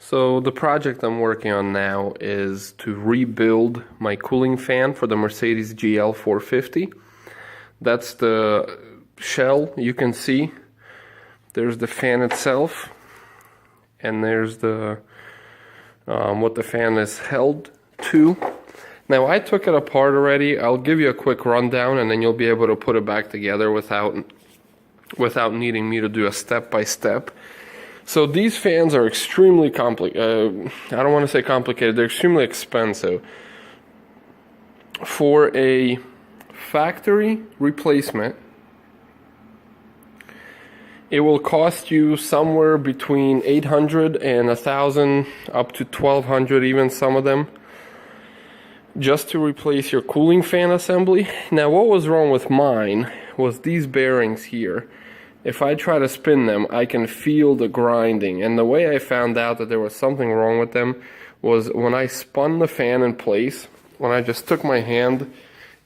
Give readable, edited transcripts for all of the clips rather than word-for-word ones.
So the project I'm working on now is to rebuild my cooling fan for the Mercedes GL450. That's the shell you can see. There's the fan itself, and there's the what the fan is held to. Now I took it apart already. I'll give you a quick rundown, and then you'll be able to put it back together without needing me to do a step-by-step. So these fans are extremely complicated. I don't want to say complicated, they're extremely expensive. For a factory replacement, it will cost you somewhere between $800 and $1,000, up to $1,200 even, some of them, just to replace your cooling fan assembly. Now what was wrong with mine was these bearings here. If I try to spin them, I can feel the grinding, and the way I found out that there was something wrong with them was when I spun the fan in place. When I just took my hand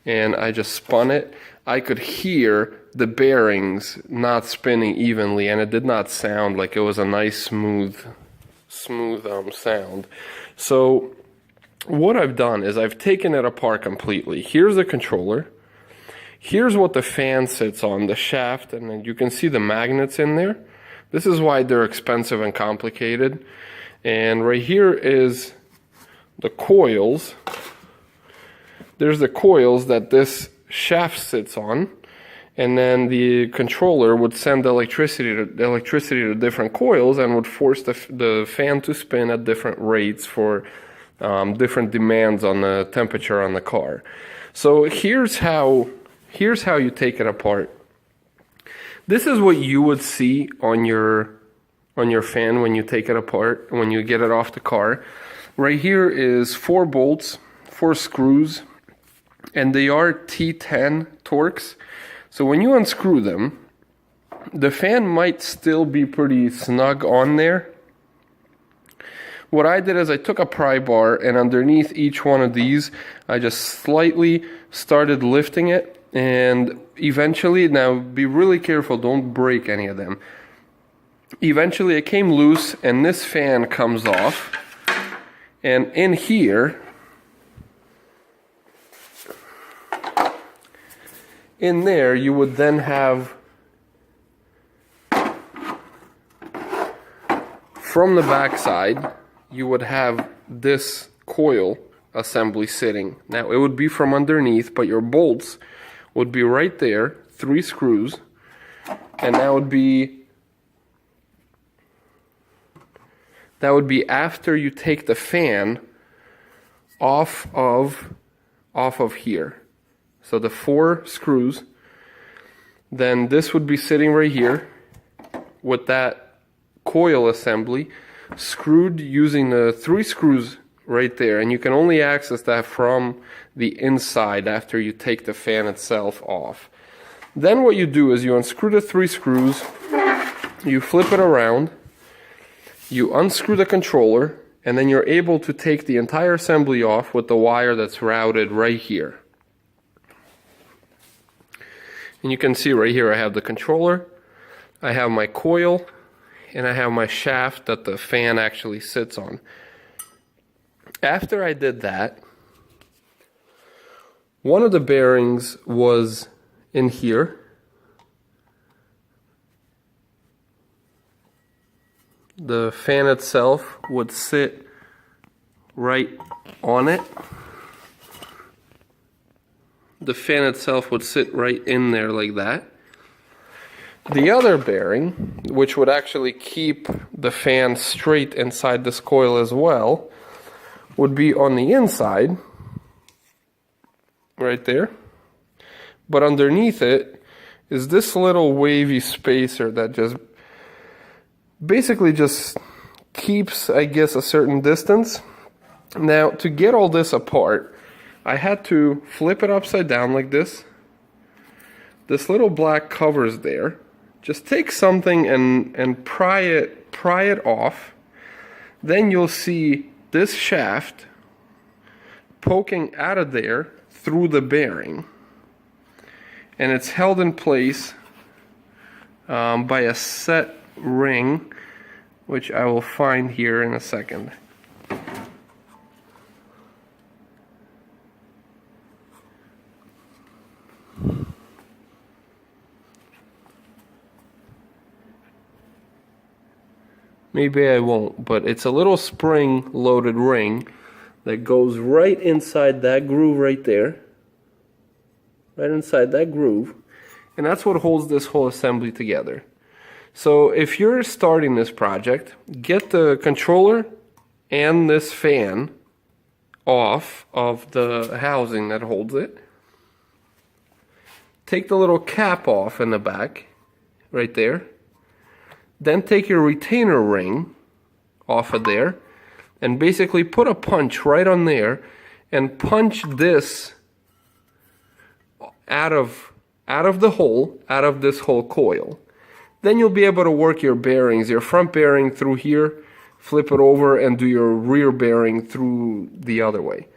and I just spun it, I could hear the bearings not spinning evenly, and it did not sound like it was a nice smooth sound. So what I've done is I've taken it apart completely. Here's the controller. Here's what the fan sits on, the shaft, and then you can see the magnets in there. This is why they're expensive and complicated. And right here is the coils. There's the coils that this shaft sits on, and then the controller would send electricity to different coils and would force the fan to spin at different rates for different demands on the temperature on the car. So here's how you take it apart. This is what you would see on your fan when you take it apart, when you get it off the car. Right here is 4 bolts, 4 screws, and they are T10 Torx. So when you unscrew them, the fan might still be pretty snug on there. What I did is I took a pry bar, and underneath each one of these, I just slightly started lifting it. And eventually, now be really careful, don't break any of them. Eventually it came loose, and this fan comes off. And in here, in there, you would then have, from the back side, you would have this coil assembly sitting. Now it would be from underneath, but your bolts would be right there, 3 screws, and that would be after you take the fan off of here. So the 4 screws, then this would be sitting right here with that coil assembly screwed using the 3 screws right there, and you can only access that from the inside after you take the fan itself off. Then what you do is you unscrew the 3 screws, you flip it around, you unscrew the controller, and then you're able to take the entire assembly off with the wire that's routed right here. And you can see right here I have the controller, I have my coil, and I have my shaft that the fan actually sits on. After I did that, one of the bearings was in here. The fan itself would sit right on it. The fan itself would sit right in there like that. The other bearing, which would actually keep the fan straight inside this coil as well, would be on the inside, right there. But underneath it is this little wavy spacer that just basically just keeps, I guess, a certain distance. Now, to get all this apart, I had to flip it upside down like this. This little black cover's there. Just take something and pry it off. Then you'll see this shaft poking out of there through the bearing, and it's held in place by a set ring which I will find here in a second. Maybe I won't, but it's a little spring-loaded ring that goes right inside that groove right there. Right inside that groove. And that's what holds this whole assembly together. So if you're starting this project, get the controller and this fan off of the housing that holds it. Take the little cap off in the back, right there. Then take your retainer ring off of there and basically put a punch right on there and punch this out of this whole coil. Then you'll be able to work your bearings, your front bearing through here, flip it over and do your rear bearing through the other way.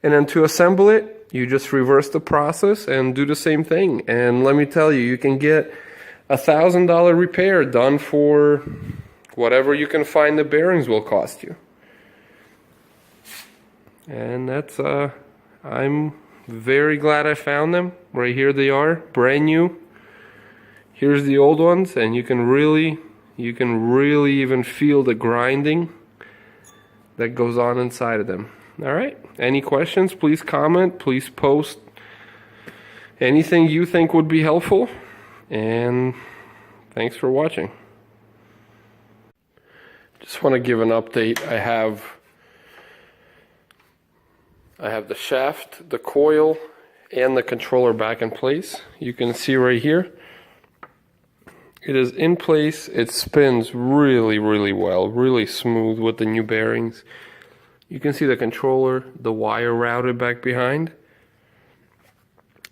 And then to assemble it, you just reverse the process and do the same thing. And let me tell you, you can get $1,000 repair done for whatever you can find the bearings will cost you. And that's I'm very glad I found them. Right here they are, brand new. Here's the old ones, and you can really even feel the grinding that goes on inside of them. All right, any questions, please comment, please post anything you think would be helpful. And thanks for watching. Just want to give an update. I have the shaft, the coil, and the controller back in place. You can see right here, it is in place. It spins really well, really smooth with the new bearings. You can see the controller, the wire routed back behind.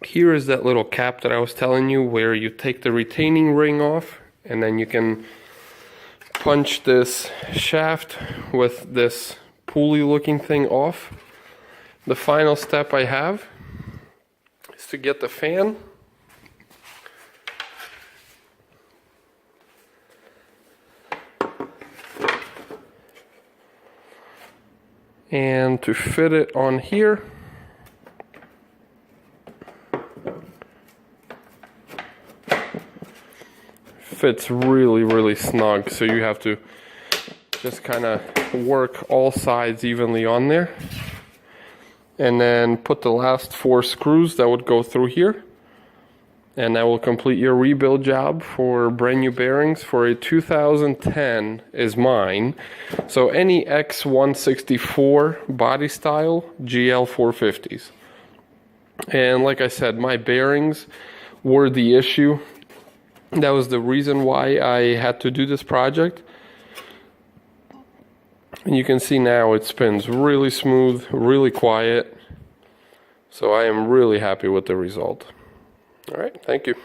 Here is that little cap that I was telling you, where you take the retaining ring off and then you can punch this shaft with this pulley looking thing off. The final step I have is to get the fan and to fit it on here. Fits really snug, so you have to just kind of work all sides evenly on there, and then put the last 4 screws that would go through here, and that will complete your rebuild job for brand new bearings for a 2010 is mine. So any X164 body style GL450s. And like I said, my bearings were the issue. That was the reason why I had to do this project. And you can see now it spins really smooth, really quiet. So I am really happy with the result. All right, thank you.